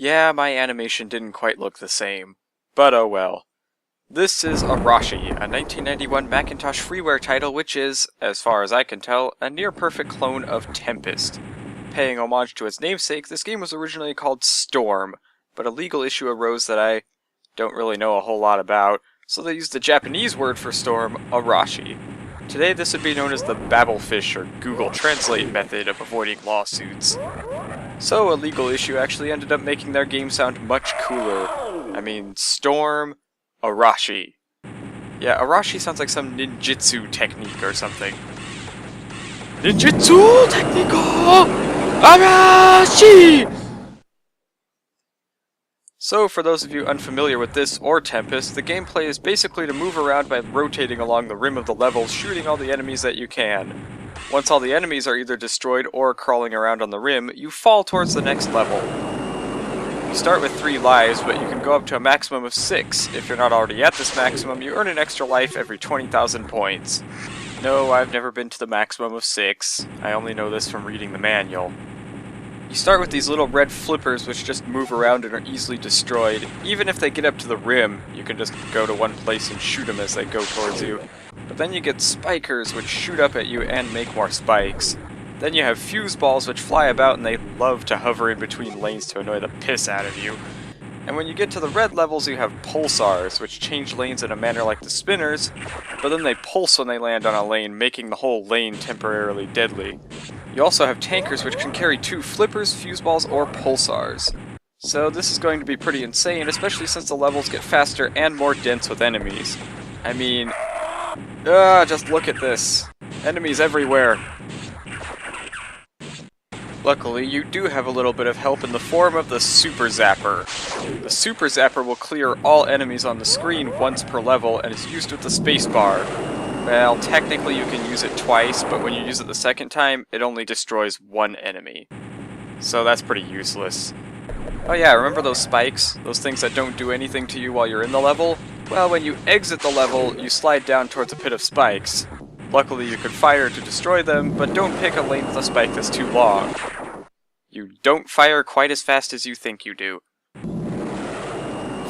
Yeah, my animation didn't quite look the same, but oh well. This is Arashi, a 1991 Macintosh freeware title which is, as far as I can tell, a near-perfect clone of Tempest. Paying homage to its namesake, this game was originally called Storm, but a legal issue arose that I don't really know a whole lot about, so they used the Japanese word for storm, Arashi. Today this would be known as the Babelfish or Google Translate method of avoiding lawsuits. So a legal issue actually ended up making their game sound much cooler. I mean, Storm, Arashi. Yeah, Arashi sounds like some ninjutsu technique or something. Ninjutsu technico Arashi! So, for those of you unfamiliar with this or Tempest, the gameplay is basically to move around by rotating along the rim of the level, shooting all the enemies that you can. Once all the enemies are either destroyed or crawling around on the rim, you fall towards the next level. You start with 3 lives, but you can go up to a maximum of 6. If you're not already at this maximum, you earn an extra life every 20,000 points. No, I've never been to the maximum of 6. I only know this from reading the manual. You start with these little red flippers which just move around and are easily destroyed. Even if they get up to the rim, you can just go to one place and shoot them as they go towards you. But then you get spikers which shoot up at you and make more spikes. Then you have fuse balls which fly about and they love to hover in between lanes to annoy the piss out of you. And when you get to the red levels you have pulsars, which change lanes in a manner like the spinners, but then they pulse when they land on a lane, making the whole lane temporarily deadly. You also have tankers which can carry 2 flippers, fuse balls, or pulsars. So this is going to be pretty insane, especially since the levels get faster and more dense with enemies. I mean, just look at this. Enemies everywhere. Luckily, you do have a little bit of help in the form of the Super Zapper. The Super Zapper will clear all enemies on the screen once per level and is used with the spacebar. Well, technically you can use it twice, but when you use it the second time, it only destroys 1 enemy. So that's pretty useless. Oh yeah, remember those spikes? Those things that don't do anything to you while you're in the level? Well, when you exit the level, you slide down towards a pit of spikes. Luckily you could fire to destroy them, but don't pick a lane with a spike that's too long. You don't fire quite as fast as you think you do.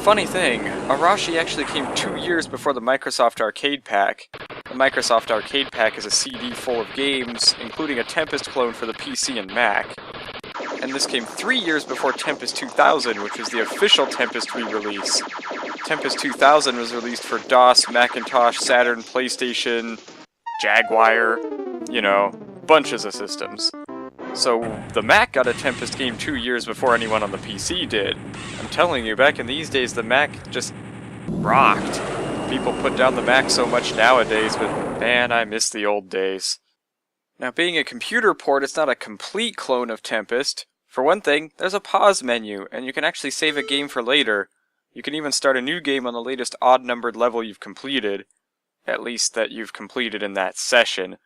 Funny thing, Arashi actually came 2 years before the Microsoft Arcade Pack. The Microsoft Arcade Pack is a CD full of games, including a Tempest clone for the PC and Mac. And this came 3 years before Tempest 2000, which was the official Tempest re-release. Tempest 2000 was released for DOS, Macintosh, Saturn, PlayStation, Jaguar, you know, bunches of systems. So the Mac got a Tempest game 2 years before anyone on the PC did. I'm telling you, back in these days, the Mac just rocked. People put down the Mac so much nowadays, but man, I miss the old days. Now, being a computer port, it's not a complete clone of Tempest. For one thing, there's a pause menu, and you can actually save a game for later. You can even start a new game on the latest odd-numbered level you've completed. At least that you've completed in that session.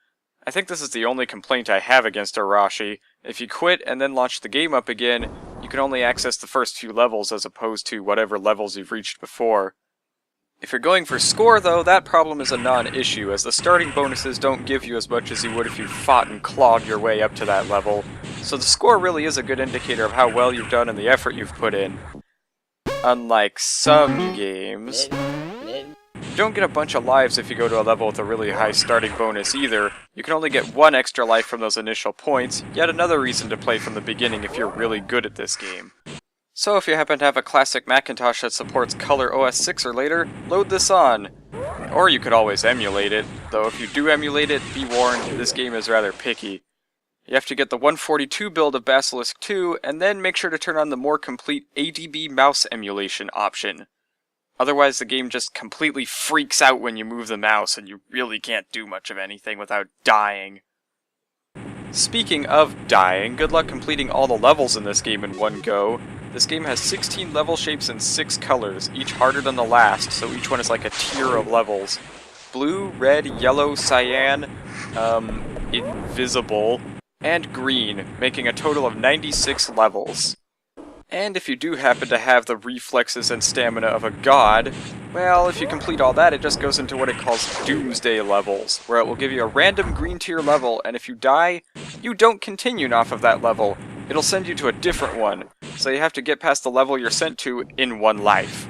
I think this is the only complaint I have against Arashi. If you quit and then launch the game up again, you can only access the first few levels as opposed to whatever levels you've reached before. If you're going for score though, that problem is a non-issue, as the starting bonuses don't give you as much as you would if you fought and clawed your way up to that level. So the score really is a good indicator of how well you've done and the effort you've put in. Unlike some games, you don't get a bunch of lives if you go to a level with a really high starting bonus either. You can only get 1 extra life from those initial points, yet another reason to play from the beginning if you're really good at this game. So if you happen to have a classic Macintosh that supports Color OS 6 or later, load this on. Or you could always emulate it, though if you do emulate it, be warned, this game is rather picky. You have to get the 142 build of Basilisk 2, and then make sure to turn on the more complete ADB mouse emulation option. Otherwise the game just completely freaks out when you move the mouse, and you really can't do much of anything without dying. Speaking of dying, good luck completing all the levels in this game in one go. This game has 16 level shapes and 6 colors, each harder than the last, so each one is like a tier of levels. Blue, red, yellow, cyan, invisible, and green, making a total of 96 levels. And if you do happen to have the reflexes and stamina of a god, well, if you complete all that, it just goes into what it calls Doomsday levels, where it will give you a random green tier level, and if you die, you don't continue off of that level. It'll send you to a different one. so you have to get past the level you're sent to in one life.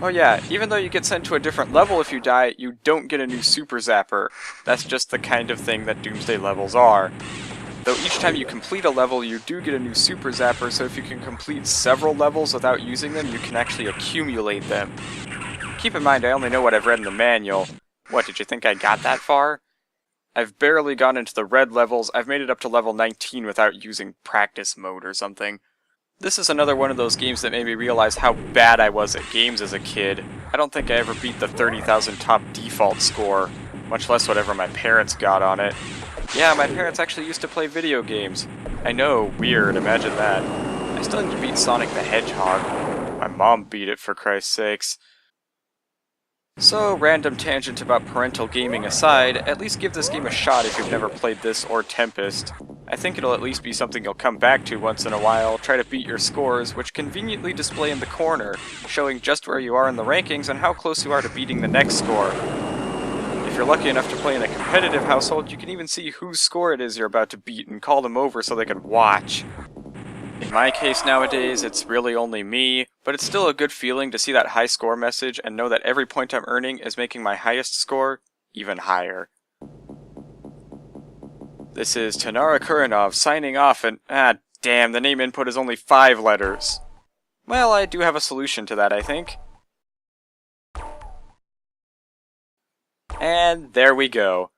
Oh yeah, even though you get sent to a different level if you die, you don't get a new Super Zapper. That's just the kind of thing that Doomsday levels are. Though each time you complete a level, you do get a new Super Zapper, so if you can complete several levels without using them, you can actually accumulate them. Keep in mind, I only know what I've read in the manual. What, did you think I got that far? I've barely gone into the red levels. I've made it up to level 19 without using practice mode or something. This is another one of those games that made me realize how bad I was at games as a kid. I don't think I ever beat the 30,000 top default score, much less whatever my parents got on it. Yeah, my parents actually used to play video games. I know, weird, imagine that. I still need to beat Sonic the Hedgehog. My mom beat it, for Christ's sakes. So, random tangent about parental gaming aside, at least give this game a shot if you've never played this or Tempest. I think it'll at least be something you'll come back to once in a while, try to beat your scores, which conveniently display in the corner, showing just where you are in the rankings and how close you are to beating the next score. If you're lucky enough to play in a competitive household, you can even see whose score it is you're about to beat and call them over so they can watch. In my case nowadays, it's really only me, but it's still a good feeling to see that high score message and know that every point I'm earning is making my highest score even higher. This is Tanara Kuranov signing off and... damn, the name input is only 5 letters. Well, I do have a solution to that, I think. And there we go.